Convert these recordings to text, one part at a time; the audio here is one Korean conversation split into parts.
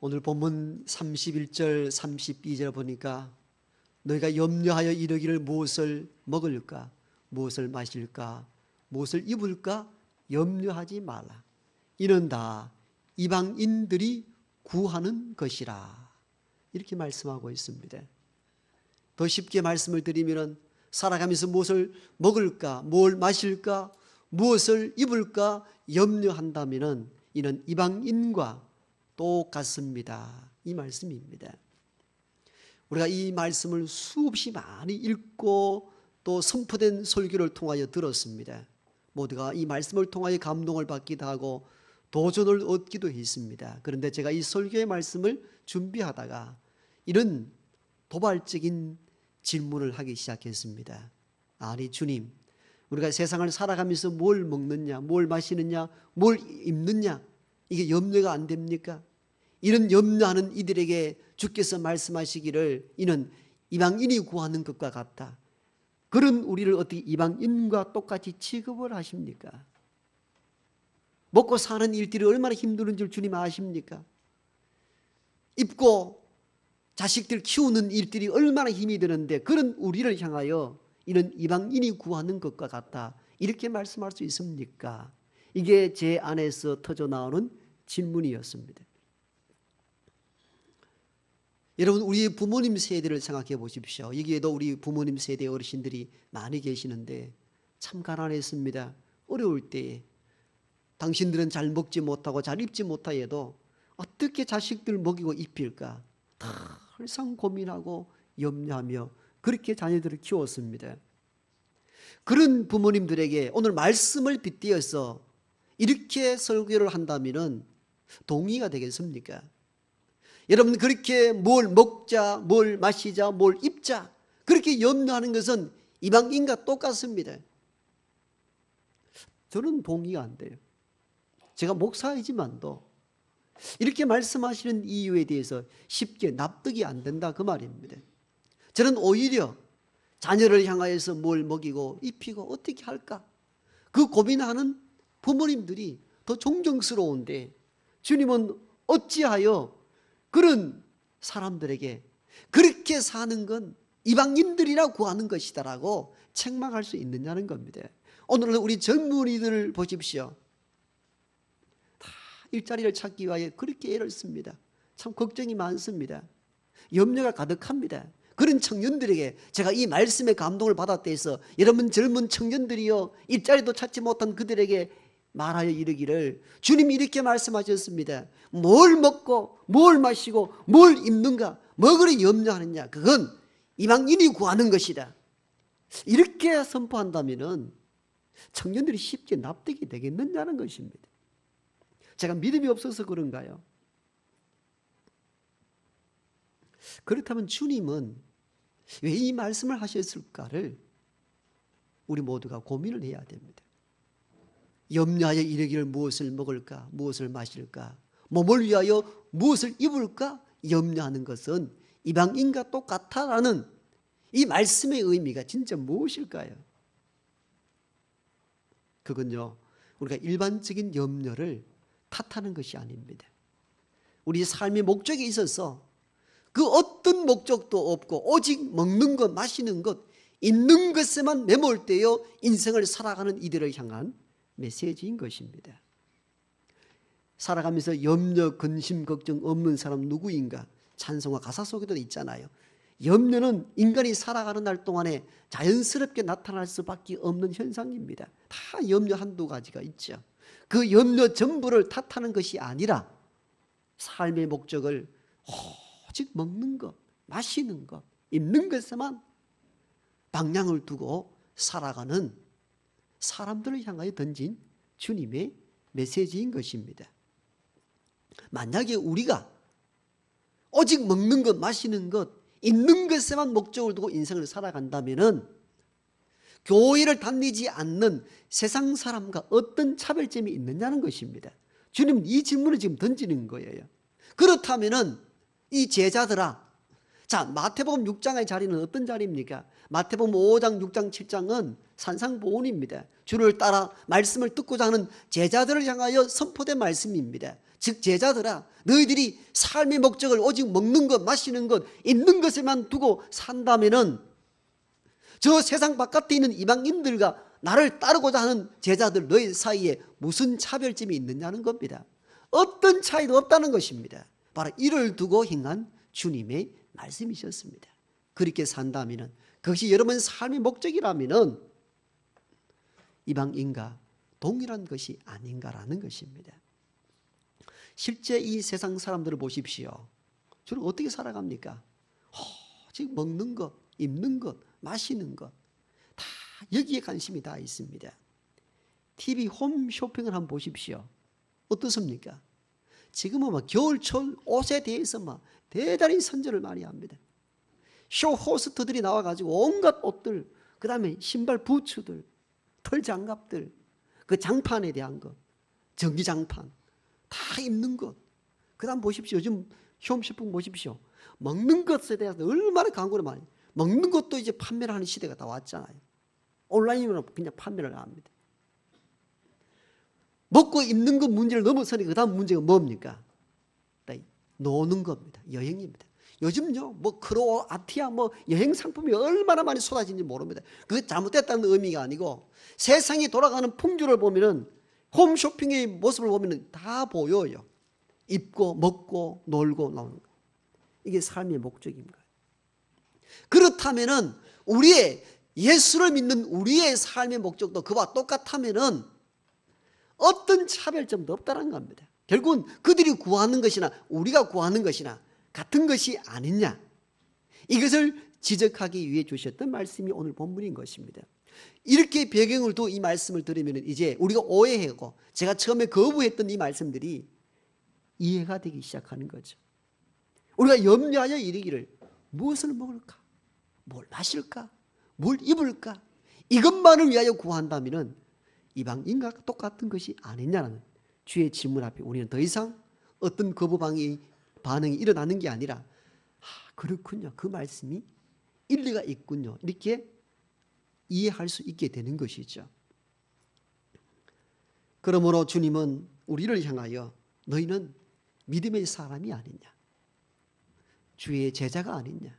오늘 본문 31절 32절 보니까 너희가 염려하여 이르기를 무엇을 먹을까 무엇을 마실까 무엇을 입을까 염려하지 말라. 이는 다 이방인들이 구하는 것이라. 이렇게 말씀하고 있습니다. 더 쉽게 말씀을 드리면 살아가면서 무엇을 먹을까 뭘 마실까 무엇을 입을까 염려한다면 이는 이방인과 똑같습니다. 이 말씀입니다. 우리가 이 말씀을 수없이 많이 읽고 또 선포된 설교를 통하여 들었습니다. 모두가 이 말씀을 통하여 감동을 받기도 하고 도전을 얻기도 했습니다. 그런데 제가 이 설교의 말씀을 준비하다가 이런 도발적인 질문을 하기 시작했습니다. 아니 주님, 우리가 세상을 살아가면서 뭘 먹느냐 뭘 마시느냐 뭘 입느냐 이게 염려가 안 됩니까? 이런 염려하는 이들에게 주께서 말씀하시기를 이는 이방인이 구하는 것과 같다. 그런 우리를 어떻게 이방인과 똑같이 취급을 하십니까? 먹고 사는 일들이 얼마나 힘든 줄 주님 아십니까? 입고 자식들 키우는 일들이 얼마나 힘이 드는데 그런 우리를 향하여 이는 이방인이 구하는 것과 같다. 이렇게 말씀할 수 있습니까? 이게 제 안에서 터져나오는 질문이었습니다. 여러분 우리 부모님 세대를 생각해 보십시오. 여기에도 우리 부모님 세대 어르신들이 많이 계시는데 참 가난했습니다. 어려울 때에 당신들은 잘 먹지 못하고 잘 입지 못하여도 어떻게 자식들 먹이고 입힐까 항상 고민하고 염려하며 그렇게 자녀들을 키웠습니다. 그런 부모님들에게 오늘 말씀을 빗대어서 이렇게 설교를 한다면 동의가 되겠습니까? 여러분 그렇게 뭘 먹자 뭘 마시자 뭘 입자 그렇게 염려하는 것은 이방인과 똑같습니다. 저는 동의가 안 돼요. 제가 목사이지만도 이렇게 말씀하시는 이유에 대해서 쉽게 납득이 안 된다 그 말입니다. 저는 오히려 자녀를 향하여서 뭘 먹이고 입히고 어떻게 할까 그 고민하는 부모님들이 더 존경스러운데 주님은 어찌하여 그런 사람들에게 그렇게 사는 건 이방인들이라 구하는 것이다라고 책망할 수 있느냐는 겁니다. 오늘은 우리 젊은이들을 보십시오. 다 일자리를 찾기 위하여 그렇게 애를 씁니다. 참 걱정이 많습니다. 염려가 가득합니다. 그런 청년들에게 제가 이 말씀의 감동을 받았다 해서 여러분 젊은 청년들이요 일자리도 찾지 못한 그들에게 말하여 이르기를 주님이 이렇게 말씀하셨습니다. 뭘 먹고 뭘 마시고 뭘 입는가 먹으려 염려하느냐 그건 이방인이 구하는 것이다. 이렇게 선포한다면 청년들이 쉽게 납득이 되겠느냐는 것입니다. 제가 믿음이 없어서 그런가요? 그렇다면 주님은 왜 이 말씀을 하셨을까를 우리 모두가 고민을 해야 됩니다. 염려하여 이르기를 무엇을 먹을까 무엇을 마실까 몸을 위하여 무엇을 입을까 염려하는 것은 이방인과 똑같다라는 이 말씀의 의미가 진짜 무엇일까요? 그건요 우리가 일반적인 염려를 탓하는 것이 아닙니다. 우리 삶의 목적에 있어서 그 어떤 목적도 없고 오직 먹는 것 마시는 것 있는 것에만 매몰되어 인생을 살아가는 이들을 향한 메시지인 것입니다. 살아가면서 염려, 근심, 걱정 없는 사람 누구인가 찬송가 가사 속에도 있잖아요. 염려는 인간이 살아가는 날 동안에 자연스럽게 나타날 수밖에 없는 현상입니다. 다 염려 한두 가지가 있죠. 그 염려 전부를 탓하는 것이 아니라 삶의 목적을 오직 먹는 것, 마시는 것, 입는 것에만 방향을 두고 살아가는 사람들을 향하여 던진 주님의 메시지인 것입니다. 만약에 우리가 오직 먹는 것, 마시는 것, 입는 것에만 목적을 두고 인생을 살아간다면 교회를 다니지 않는 세상 사람과 어떤 차별점이 있느냐는 것입니다. 주님은 이 질문을 지금 던지는 거예요. 그렇다면 이 제자들아, 자 마태복음 6장의 자리는 어떤 자리입니까? 마태복음 5장, 6장, 7장은 산상보훈입니다. 주를 따라 말씀을 듣고자 하는 제자들을 향하여 선포된 말씀입니다. 즉 제자들아, 너희들이 삶의 목적을 오직 먹는 것, 마시는 것, 있는 것에만 두고 산다면은 저 세상 바깥에 있는 이방인들과 나를 따르고자 하는 제자들 너희 사이에 무슨 차별점이 있느냐는 겁니다. 어떤 차이도 없다는 것입니다. 바로 이를 두고 행한 주님의 말씀이셨습니다. 그렇게 산다면은, 그것이 여러분 삶의 목적이라면은 이방인과 동일한 것이 아닌가라는 것입니다. 실제 이 세상 사람들을 보십시오. 주로 어떻게 살아갑니까? 지금 먹는 것, 입는 것, 마시는 것, 다 여기에 관심이 다 있습니다. TV 홈쇼핑을 한번 보십시오. 어떻습니까? 지금은 막 겨울철 옷에 대해서 막 대단히 선전을 많이 합니다. 쇼 호스트들이 나와가지고 온갖 옷들, 그 다음에 신발 부츠들, 털 장갑들, 그 장판에 대한 것, 전기장판 다 입는 것. 그 다음 보십시오. 요즘 홈쇼핑 보십시오. 먹는 것에 대해서 얼마나 광고를 많이. 먹는 것도 이제 판매를 하는 시대가 다 왔잖아요. 온라인으로 그냥 판매를 합니다. 먹고 입는 것 문제를 넘어서니 그 다음 문제가 뭡니까? 노는 겁니다. 여행입니다. 요즘요, 뭐 크로아티아 뭐 여행 상품이 얼마나 많이 쏟아진지 모릅니다. 그게 잘못됐다는 의미가 아니고 세상이 돌아가는 풍조를 보면은 홈쇼핑의 모습을 보면은 다 보여요. 입고 먹고 놀고 나오는 거. 이게 삶의 목적입니다. 그렇다면은 우리의 예수를 믿는 우리의 삶의 목적도 그와 똑같다면은 어떤 차별점도 없다는 겁니다. 결국은 그들이 구하는 것이나 우리가 구하는 것이나 같은 것이 아니냐, 이것을 지적하기 위해 주셨던 말씀이 오늘 본문인 것입니다. 이렇게 배경을 두고 이 말씀을 들으면 이제 우리가 오해하고 제가 처음에 거부했던 이 말씀들이 이해가 되기 시작하는 거죠. 우리가 염려하여 이르기를 무엇을 먹을까, 뭘 마실까, 뭘 입을까, 이것만을 위하여 구한다면 이방인과 똑같은 것이 아니냐는 주의 질문 앞에 우리는 더 이상 어떤 거부 반응이 일어나는 게 아니라 그렇군요, 그 말씀이 일리가 있군요, 이렇게 이해할 수 있게 되는 것이죠. 그러므로 주님은 우리를 향하여 너희는 믿음의 사람이 아니냐, 주의 제자가 아니냐,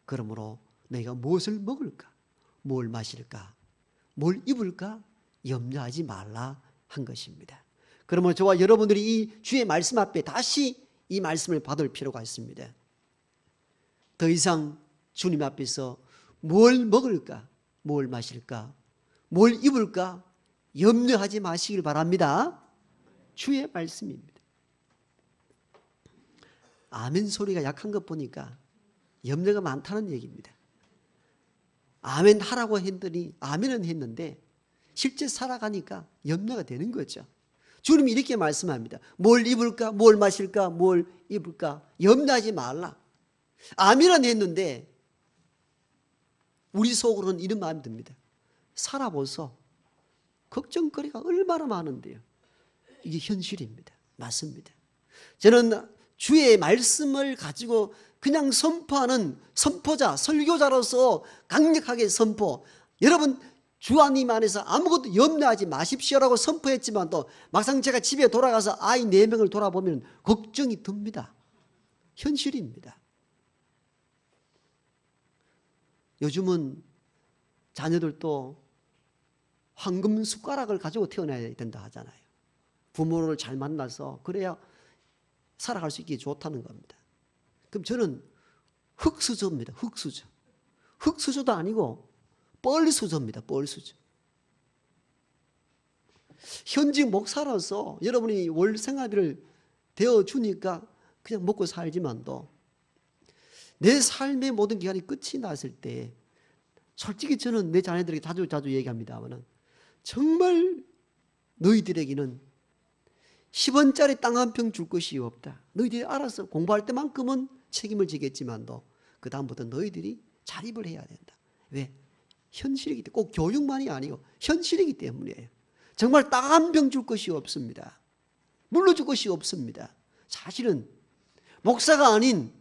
그러므로 너희가 무엇을 먹을까, 뭘 마실까, 뭘 입을까 염려하지 말라 한 것입니다. 그러므로 저와 여러분들이 이 주의 말씀 앞에 다시 이 말씀을 받을 필요가 있습니다. 더 이상 주님 앞에서 뭘 먹을까, 뭘 마실까, 뭘 입을까 염려하지 마시길 바랍니다. 주의 말씀입니다. 아멘 소리가 약한 것 보니까 염려가 많다는 얘기입니다. 아멘 하라고 했더니 아멘은 했는데 실제 살아가니까 염려가 되는 거죠. 주님이 이렇게 말씀합니다. 뭘 입을까, 뭘 마실까, 뭘 입을까 염려하지 말라. 아멘은 했는데 우리 속으로는 이런 마음이 듭니다. 살아보소. 걱정거리가 얼마나 많은데요. 이게 현실입니다. 맞습니다. 저는 주의 말씀을 가지고 그냥 선포하는 선포자, 설교자로서 강력하게 선포. 여러분 주님 안에서 아무것도 염려하지 마십시오라고 선포했지만 또 막상 제가 집에 돌아가서 아이 4명을 돌아보면 걱정이 듭니다. 현실입니다. 요즘은 자녀들도 황금 숟가락을 가지고 태어나야 된다 하잖아요. 부모를 잘 만나서 그래야 살아갈 수 있게 좋다는 겁니다. 그럼 저는 흙수저입니다. 흙수저. 흙수저도 아니고 뻘수저입니다. 뻘수저. 현직 목사로서 여러분이 월 생활비를 대어주니까 그냥 먹고 살지만도 내 삶의 모든 기간이 끝이 났을 때 솔직히 저는 내 자녀들에게 자주 얘기합니다만 정말 너희들에게는 10원짜리 땅 한 평 줄 것이 없다. 너희들이 알아서 공부할 때만큼은 책임을 지겠지만도 그 다음부터 너희들이 자립을 해야 된다. 왜? 현실이기 때문에, 꼭 교육만이 아니고 현실이기 때문이에요. 정말 땅 한 평 줄 것이 없습니다. 물러줄 것이 없습니다. 사실은 목사가 아닌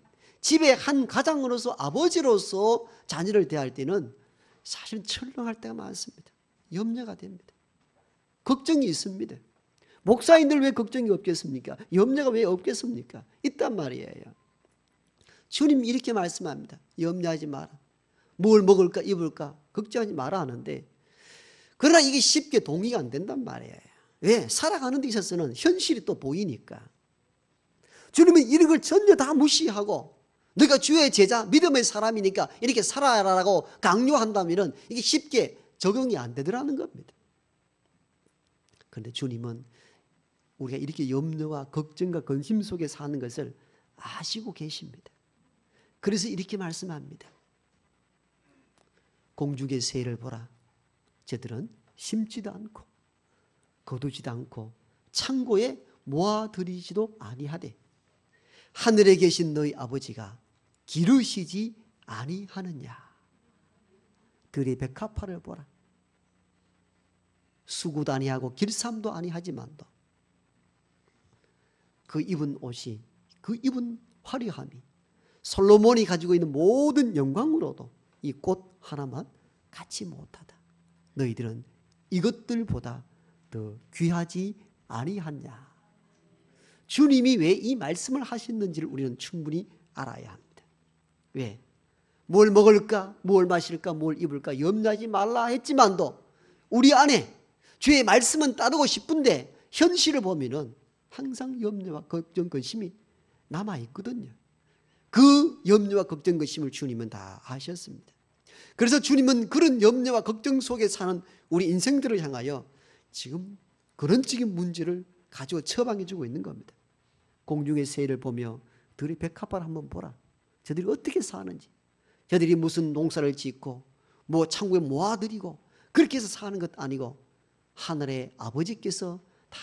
집의 한 가장으로서 아버지로서 자녀를 대할 때는 사실은 철렁할 때가 많습니다. 염려가 됩니다. 걱정이 있습니다. 목사님들 왜 걱정이 없겠습니까? 염려가 왜 없겠습니까? 있단 말이에요. 주님 이렇게 말씀합니다. 염려하지 마라. 뭘 먹을까 입을까 걱정하지 마라 하는데, 그러나 이게 쉽게 동의가 안 된단 말이에요. 왜? 살아가는 데 있어서는 현실이 또 보이니까. 주님은 이런 걸 전혀 다 무시하고 너희가 주의 제자 믿음의 사람이니까 이렇게 살아라라고 강요한다면 이게 쉽게 적용이 안 되더라는 겁니다. 그런데 주님은 우리가 이렇게 염려와 걱정과 근심 속에 사는 것을 아시고 계십니다. 그래서 이렇게 말씀합니다. 공중의 새를 보라. 저들은 심지도 않고 거두지도 않고 창고에 모아들이지도 아니하되 하늘에 계신 너희 아버지가 기르시지 아니하느냐. 들의 백합화를 보라. 수고도 아니하고 길쌈도 아니하지만도 그 입은 옷이, 그 입은 화려함이 솔로몬이 가지고 있는 모든 영광으로도 이 꽃 하나만 갖지 못하다. 너희들은 이것들보다 더 귀하지 아니하냐. 주님이 왜 이 말씀을 하셨는지를 우리는 충분히 알아야 합니다. 왜? 뭘 먹을까, 뭘 마실까, 뭘 입을까 염려하지 말라 했지만도 우리 안에 주의 말씀은 따르고 싶은데 현실을 보면은 항상 염려와 걱정, 근심이 남아있거든요. 그 염려와 걱정, 근심을 주님은 다 아셨습니다. 그래서 주님은 그런 염려와 걱정 속에 사는 우리 인생들을 향하여 지금 근원적인 문제를 가지고 처방해 주고 있는 겁니다. 공중의 새를 보며 들의 백합화를 한번 보라. 저들이 어떻게 사는지, 저들이 무슨 농사를 짓고 뭐 창고에 모아들이고 그렇게 해서 사는 것 아니고 하늘의 아버지께서 다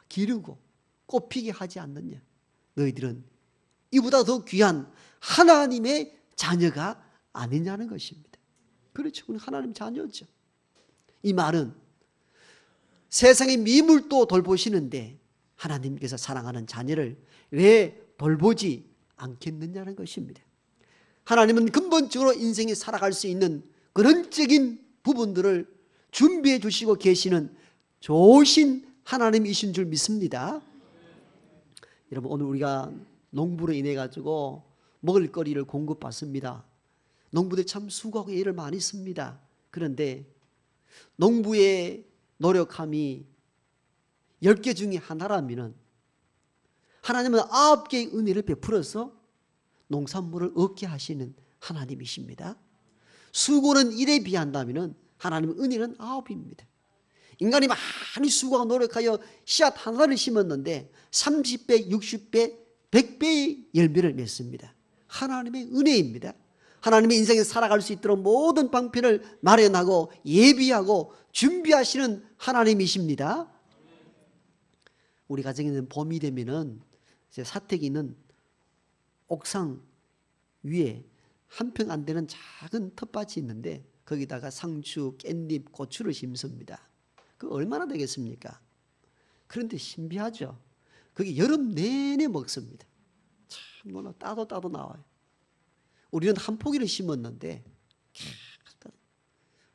기르고 꽃피게 하지 않느냐. 너희들은 이보다 더 귀한 하나님의 자녀가 아니냐는 것입니다. 그렇죠. 하나님 자녀죠. 이 말은 세상의 미물도 돌보시는데 하나님께서 사랑하는 자녀를 왜 돌보지 않겠느냐는 것입니다. 하나님은 근본적으로 인생에 살아갈 수 있는 근원적인 부분들을 준비해 주시고 계시는 좋으신 하나님이신 줄 믿습니다. 여러분, 오늘 우리가 농부로 인해 가지고 먹을 거리를 공급받습니다. 농부들 참 수고하고 애를 많이 씁니다. 그런데 농부의 노력함이 10개 중에 하나라면 하나님은 9개의 은혜를 베풀어서 농산물을 얻게 하시는 하나님이십니다. 수고는 1에 비한다면 하나님의 은혜는 9입니다. 인간이 많이 수고하고 노력하여 씨앗 하나를 심었는데 30배, 60배, 100배의 열매를 맺습니다. 하나님의 은혜입니다. 하나님의 인생에 살아갈 수 있도록 모든 방편을 마련하고 예비하고 준비하시는 하나님이십니다. 우리 가정에는 봄이 되면은 사택이 있는 옥상 위에 한 평 안 되는 작은 텃밭이 있는데 거기다가 상추, 깻잎, 고추를 심습니다. 그 얼마나 되겠습니까? 그런데 신비하죠. 그게 여름 내내 먹습니다. 참 놀라 따도 나와요. 우리는 한 포기를 심었는데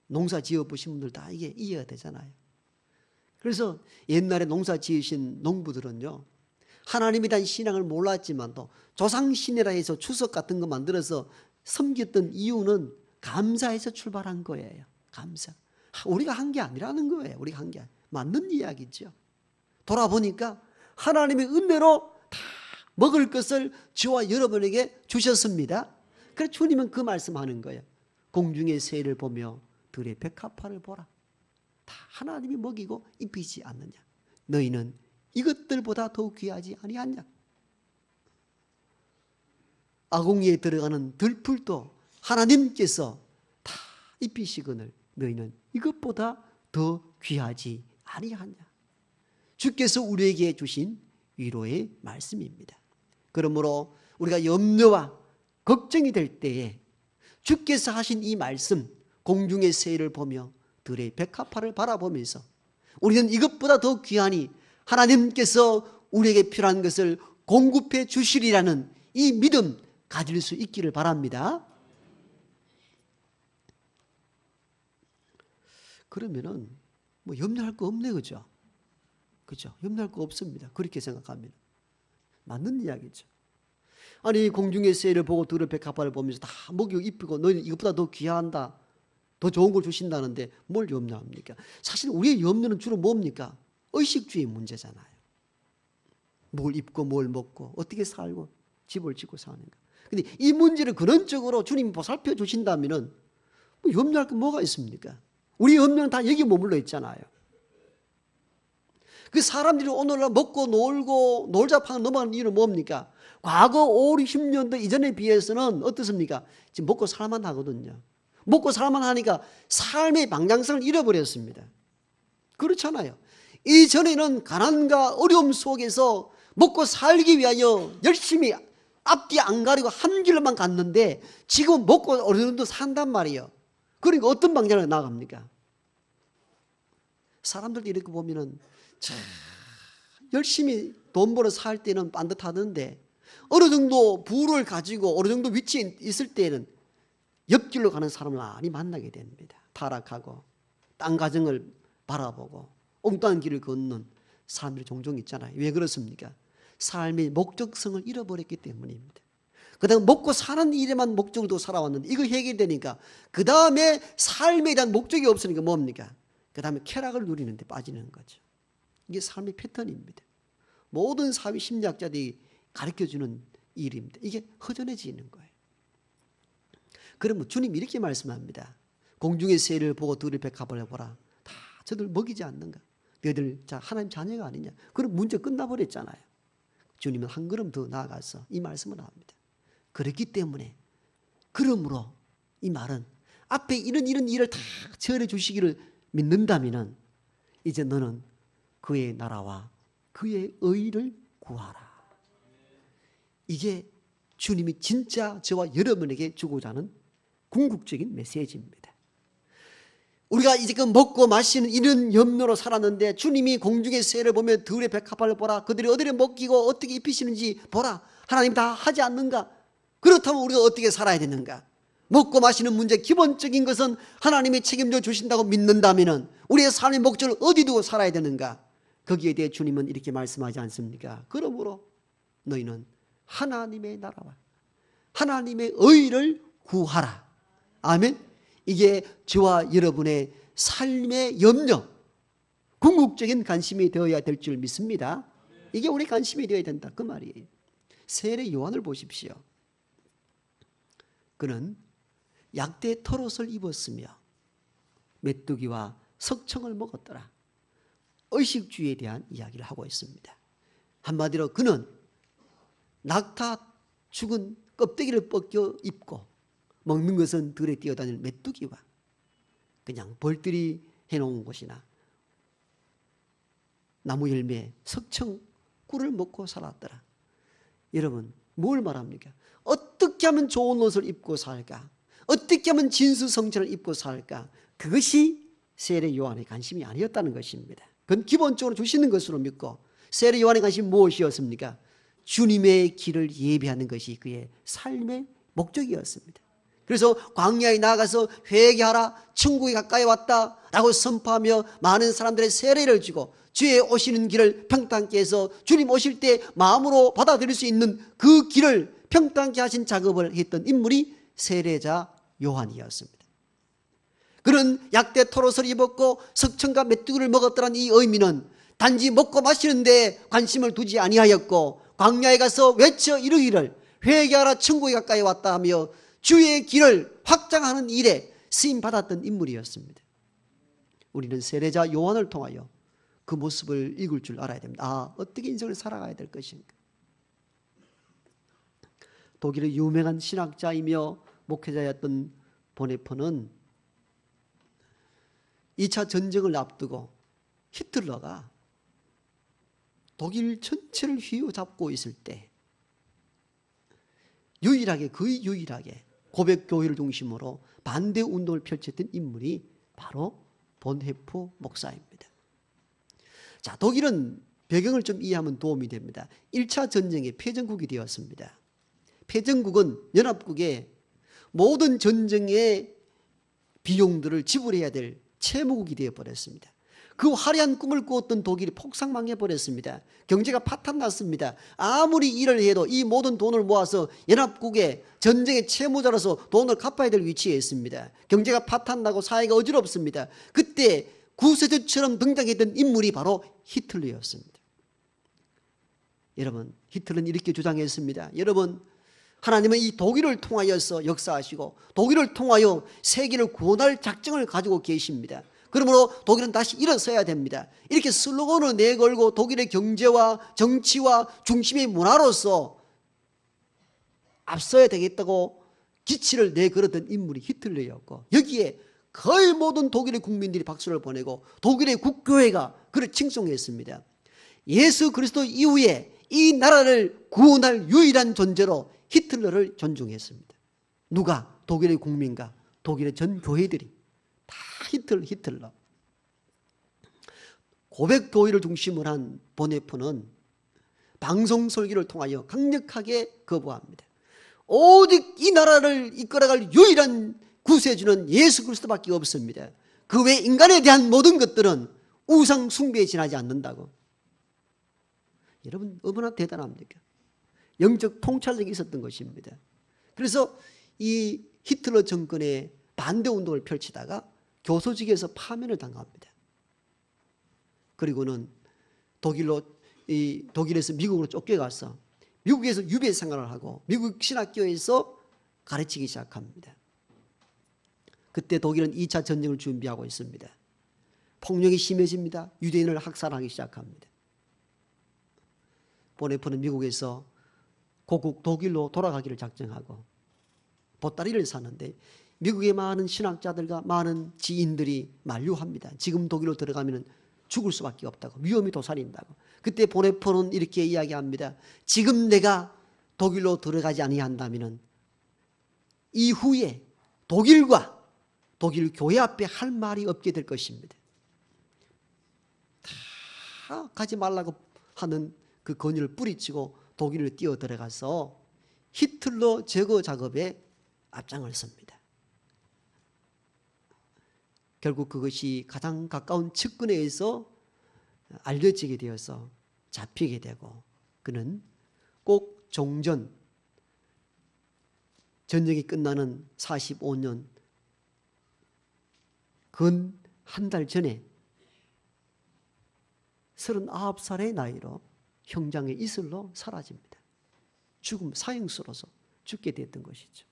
농사 지어보신 분들 다 이게 이해가 되잖아요. 그래서 옛날에 농사 지으신 농부들은요, 하나님에 대한 신앙을 몰랐지만도 조상신이라 해서 추석 같은 거 만들어서 섬겼던 이유는 감사해서 출발한 거예요. 감사. 우리가 한 게 아니라는 거예요. 우리가 한 게 맞는 이야기죠. 돌아보니까 하나님의 은혜로 다 먹을 것을 저와 여러분에게 주셨습니다. 그래서 주님은 그 말씀하는 거예요. 공중의 새를 보며 들의 백합화를 보라. 다 하나님이 먹이고 입히지 않느냐. 너희는 이것들보다 더 귀하지 아니하냐. 아궁이에 들어가는 들풀도 하나님께서 다 입히시거늘 너희는 이것보다 더 귀하지 아니하냐. 주께서 우리에게 주신 위로의 말씀입니다. 그러므로 우리가 염려와 걱정이 될 때에 주께서 하신 이 말씀, 공중의 새를 보며 들의 백합화를 바라보면서 우리는 이것보다 더 귀하니 하나님께서 우리에게 필요한 것을 공급해 주시리라는 이 믿음 가질 수 있기를 바랍니다. 그러면은 뭐 염려할 거 없네, 그죠? 그죠? 염려할 거 없습니다. 그렇게 생각하면 맞는 이야기죠. 아니 공중의 새를 보고 들의 백합화를 보면서 다 먹이고 입히고 너희는 이것보다 더 귀한다, 더 좋은 걸 주신다는데 뭘 염려합니까? 사실 우리의 염려는 주로 뭡니까? 의식주의 문제잖아요. 뭘 입고 뭘 먹고 어떻게 살고 집을 짓고 사는가. 근데 이 문제를 근원적으로 주님이 보살펴 주신다면 뭐 염려할 게 뭐가 있습니까? 우리 염려는 다 여기 머물러 있잖아요. 그 사람들이 오늘날 먹고 놀고 놀자팡 넘어가는 이유는 뭡니까? 과거 5, 60년도 이전에 비해서는 어떻습니까? 지금 먹고 살만 하거든요. 먹고 살만 하니까 삶의 방향성을 잃어버렸습니다. 그렇잖아요. 이전에는 가난과 어려움 속에서 먹고 살기 위하여 열심히 앞뒤 안 가리고 한 길로만 갔는데 지금 먹고 어느 정도 산단 말이에요. 그러니까 어떤 방향으로 나갑니까? 사람들 이렇게 보면은 참 열심히 돈 벌어 살 때는 반듯하던데 어느 정도 부를 가지고 어느 정도 위치에 있을 때는 옆길로 가는 사람을 많이 만나게 됩니다. 타락하고 땅 가정을 바라보고 엉뚱한 길을 걷는 사람들이 종종 있잖아요. 왜 그렇습니까? 삶의 목적성을 잃어버렸기 때문입니다. 그 다음 먹고 사는 일에만 목적을 두고 살아왔는데 이거 해결되니까 그 다음에 삶에 대한 목적이 없으니까 뭡니까? 그 다음에 쾌락을 누리는 데 빠지는 거죠. 이게 삶의 패턴입니다. 모든 사회 심리학자들이 가르쳐주는 일입니다. 이게 허전해지는 거예요. 그러면 주님이 이렇게 말씀합니다. 공중의 새를 보고 들의 백합을 해보라. 다 저들 먹이지 않는가? 너희들 하나님 자녀가 아니냐? 그럼 문제 끝나버렸잖아요. 주님은 한 걸음 더 나아가서 이 말씀을 합니다. 그렇기 때문에 그러므로 이 말은 앞에 이런 일을 다 처리해 주시기를 믿는다면 이제 너는 그의 나라와 그의 의를 구하라. 이게 주님이 진짜 저와 여러분에게 주고자 하는 궁극적인 메시지입니다. 우리가 이제껏 먹고 마시는 이런 염려로 살았는데 주님이 공중의 새를 보며 들의 백합화를 보라. 그들이 어디를 먹이고 어떻게 입히시는지 보라. 하나님 다 하지 않는가? 그렇다면 우리가 어떻게 살아야 되는가? 먹고 마시는 문제 기본적인 것은 하나님이 책임져 주신다고 믿는다면 우리의 삶의 목적을 어디 두고 살아야 되는가? 거기에 대해 주님은 이렇게 말씀하지 않습니까? 그러므로 너희는 하나님의 나라와 하나님의 의를 구하라. 아멘. 이게 저와 여러분의 삶의 염려, 궁극적인 관심이 되어야 될 줄 믿습니다. 이게 우리 관심이 되어야 된다 그 말이에요. 세례 요한을 보십시오. 그는 약대 털옷을 입었으며 메뚜기와 석청을 먹었더라. 의식주의에 대한 이야기를 하고 있습니다. 한마디로 그는 낙타 죽은 껍데기를 벗겨 입고 먹는 것은 들에 뛰어다니는 메뚜기와 그냥 벌들이 해놓은 곳이나 나무 열매, 석청, 꿀을 먹고 살았더라. 여러분 뭘 말합니까? 어떻게 하면 좋은 옷을 입고 살까? 어떻게 하면 진수성찬을 입고 살까? 그것이 세례 요한의 관심이 아니었다는 것입니다. 그건 기본적으로 주시는 것으로 믿고 세례 요한의 관심이 무엇이었습니까? 주님의 길을 예비하는 것이 그의 삶의 목적이었습니다. 그래서 광야에 나가서 회개하라, 천국이 가까이 왔다 라고 선포하며 많은 사람들의 세례를 주고 주의 오시는 길을 평탄케 해서 주님 오실 때 마음으로 받아들일 수 있는 그 길을 평탄케 하신 작업을 했던 인물이 세례자 요한이었습니다. 그는 약대 털옷을 입었고 석청과 메뚜기를 먹었다는 이 의미는 단지 먹고 마시는데 관심을 두지 아니하였고 광야에 가서 외쳐 이르기를 회개하라 천국이 가까이 왔다 하며 주의 길을 확장하는 일에 쓰임받았던 인물이었습니다. 우리는 세례자 요한을 통하여 그 모습을 읽을 줄 알아야 됩니다. 아, 어떻게 인생을 살아가야 될 것인가? 독일의 유명한 신학자이며 목회자였던 보네퍼는 2차 전쟁을 앞두고 히틀러가 독일 전체를 휘어잡고 있을 때 거의 유일하게 고백교회를 중심으로 반대 운동을 펼쳤던 인물이 바로 본헤프 목사입니다. 자, 독일은 배경을 좀 이해하면 도움이 됩니다. 1차 전쟁의 패전국이 되었습니다. 패전국은 연합국의 모든 전쟁의 비용들을 지불해야 될 채무국이 되어버렸습니다. 그 화려한 꿈을 꾸었던 독일이 폭삭망해버렸습니다. 경제가 파탄났습니다. 아무리 일을 해도 이 모든 돈을 모아서 연합국의 전쟁의 채무자로서 돈을 갚아야 될 위치에 있습니다. 경제가 파탄나고 사회가 어지럽습니다. 그때 구세주처럼 등장했던 인물이 바로 히틀러였습니다. 여러분, 히틀러는 이렇게 주장했습니다. 여러분, 하나님은 이 독일을 통하여서 역사하시고 독일을 통하여 세계를 구원할 작정을 가지고 계십니다. 그러므로 독일은 다시 일어서야 됩니다. 이렇게 슬로건을 내걸고 독일의 경제와 정치와 중심의 문화로서 앞서야 되겠다고 기치를 내걸었던 인물이 히틀러였고, 여기에 거의 모든 독일의 국민들이 박수를 보내고 독일의 국교회가 그를 칭송했습니다. 예수 그리스도 이후에 이 나라를 구원할 유일한 존재로 히틀러를 존중했습니다. 누가? 독일의 국민과 독일의 전 교회들이 다 히틀러. 고백교회를 중심으로 한 보네포는 방송 설교를 통하여 강력하게 거부합니다. 오직 이 나라를 이끌어갈 유일한 구세주는 예수 그리스도밖에 없습니다. 그 외 인간에 대한 모든 것들은 우상 숭배에 지나지 않는다고. 여러분, 얼마나 대단합니까? 영적 통찰력이 있었던 것입니다. 그래서 이 히틀러 정권의 반대운동을 펼치다가 교소직에서 파면을 당합니다. 그리고는 독일에서 미국으로 쫓겨가서 미국에서 유배 생활을 하고 미국 신학교에서 가르치기 시작합니다. 그때 독일은 2차 전쟁을 준비하고 있습니다. 폭력이 심해집니다. 유대인을 학살하기 시작합니다. 보네포는 미국에서 고국 독일로 돌아가기를 작정하고 보따리를 사는데 미국의 많은 신학자들과 많은 지인들이 만류합니다. 지금 독일로 들어가면 죽을 수밖에 없다고, 위험이 도사린다고. 그때 보네포는 이렇게 이야기합니다. 지금 내가 독일로 들어가지 아니한다면 이후에 독일과 독일 교회 앞에 할 말이 없게 될 것입니다. 다 가지 말라고 하는 그 권유를 뿌리치고 독일을 뛰어 들어가서 히틀러 제거 작업에 앞장을 섭니다. 결국 그것이 가장 가까운 측근에 의해서 알려지게 되어서 잡히게 되고, 그는 꼭 종전, 전쟁이 끝나는 45년 근 한 달 전에 39살의 나이로 형장의 이슬로 사라집니다. 죽음, 사형수로서 죽게 됐던 것이죠.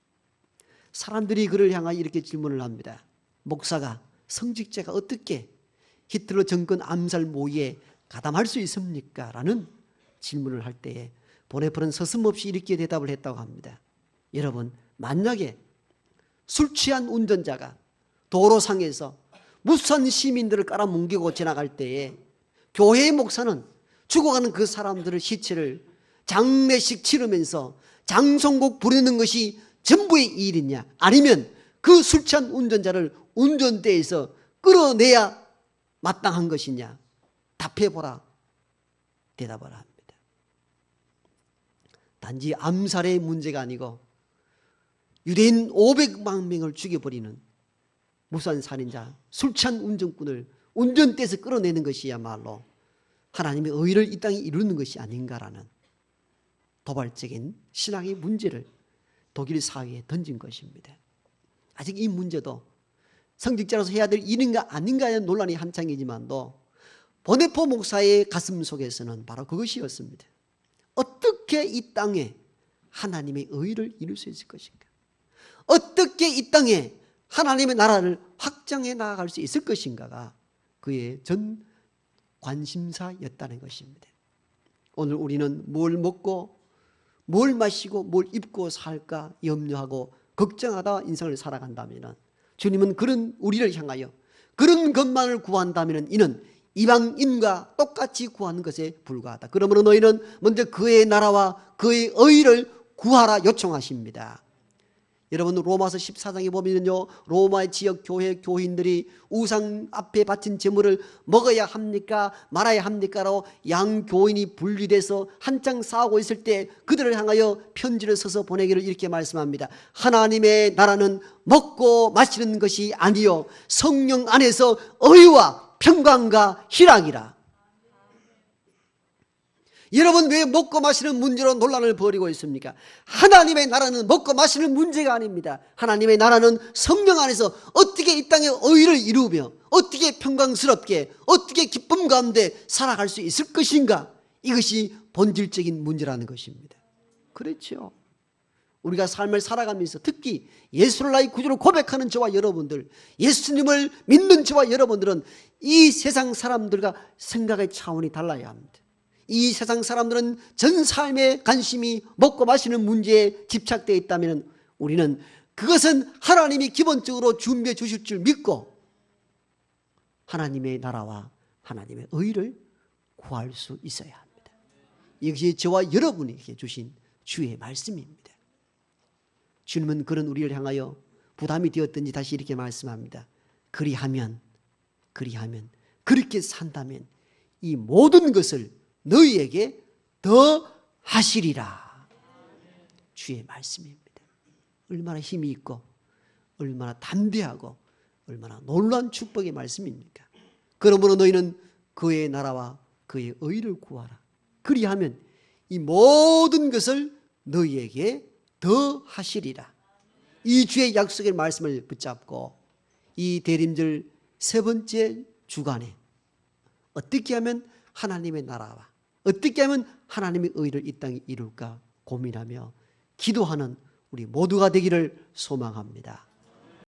사람들이 그를 향하여 이렇게 질문을 합니다. 목사가, 성직자가 어떻게 히틀러 정권 암살 모의에 가담할 수 있습니까? 라는 질문을 할 때에 보네포는 서슴없이 이렇게 대답을 했다고 합니다. 여러분, 만약에 술 취한 운전자가 도로상에서 무수한 시민들을 깔아뭉개고 지나갈 때에 교회의 목사는 죽어가는 그 사람들의 시체를 장례식 치르면서 장송곡 부르는 것이 전부의 일이냐, 아니면 그 술 취한 운전자를 운전대에서 끌어내야 마땅한 것이냐, 답해보라, 대답을 합니다. 단지 암살의 문제가 아니고 유대인 500만 명을 죽여버리는 무수한 살인자, 술 취한 운전꾼을 운전대에서 끌어내는 것이야말로 하나님의 의를 이 땅에 이루는 것이 아닌가라는 도발적인 신앙의 문제를 독일 사회에 던진 것입니다. 아직 이 문제도 성직자로서 해야 될 일인가 아닌가의 논란이 한창이지만도 보네포 목사의 가슴 속에서는 바로 그것이었습니다. 어떻게 이 땅에 하나님의 의를 이룰 수 있을 것인가? 어떻게 이 땅에 하나님의 나라를 확장해 나아갈 수 있을 것인가가 그의 전 관심사였다는 것입니다. 오늘 우리는 뭘 먹고 뭘 마시고 뭘 입고 살까 염려하고 걱정하다 인생을 살아간다면, 주님은 그런 우리를 향하여 그런 것만을 구한다면 이는 이방인과 똑같이 구하는 것에 불과하다. 그러므로 너희는 먼저 그의 나라와 그의 의를 구하라 요청하십니다. 여러분, 로마서 14장에 보면요, 로마의 지역 교회 교인들이 우상 앞에 바친 제물을 먹어야 합니까 말아야 합니까로 양 교인이 분리돼서 한창 싸우고 있을 때 그들을 향하여 편지를 써서 보내기를 이렇게 말씀합니다. 하나님의 나라는 먹고 마시는 것이 아니요 성령 안에서 의와 평강과 희락이라. 여러분, 왜 먹고 마시는 문제로 논란을 벌이고 있습니까? 하나님의 나라는 먹고 마시는 문제가 아닙니다. 하나님의 나라는 성령 안에서 어떻게 이 땅에 의를 이루며 어떻게 평강스럽게 어떻게 기쁨 가운데 살아갈 수 있을 것인가, 이것이 본질적인 문제라는 것입니다. 그렇죠. 우리가 삶을 살아가면서 특히 예수를 나의 구주로 고백하는 저와 여러분들, 예수님을 믿는 저와 여러분들은 이 세상 사람들과 생각의 차원이 달라야 합니다. 이 세상 사람들은 전 삶의 관심이 먹고 마시는 문제에 집착되어 있다면 우리는 그것은 하나님이 기본적으로 준비해 주실 줄 믿고 하나님의 나라와 하나님의 의를 구할 수 있어야 합니다. 이것이 저와 여러분에게 주신 주의 말씀입니다. 주님은 그런 우리를 향하여 부담이 되었든지 다시 이렇게 말씀합니다. 그리하면 그렇게 산다면 이 모든 것을 너희에게 더 하시리라. 주의 말씀입니다. 얼마나 힘이 있고 얼마나 담대하고 얼마나 놀라운 축복의 말씀입니까? 그러므로 너희는 그의 나라와 그의 의를 구하라. 그리하면 이 모든 것을 너희에게 더 하시리라. 이 주의 약속의 말씀을 붙잡고 이 대림절 세 번째 주간에 어떻게 하면 하나님의 나라와 어떻게 하면 하나님의 의를 이 땅에 이룰까 고민하며 기도하는 우리 모두가 되기를 소망합니다.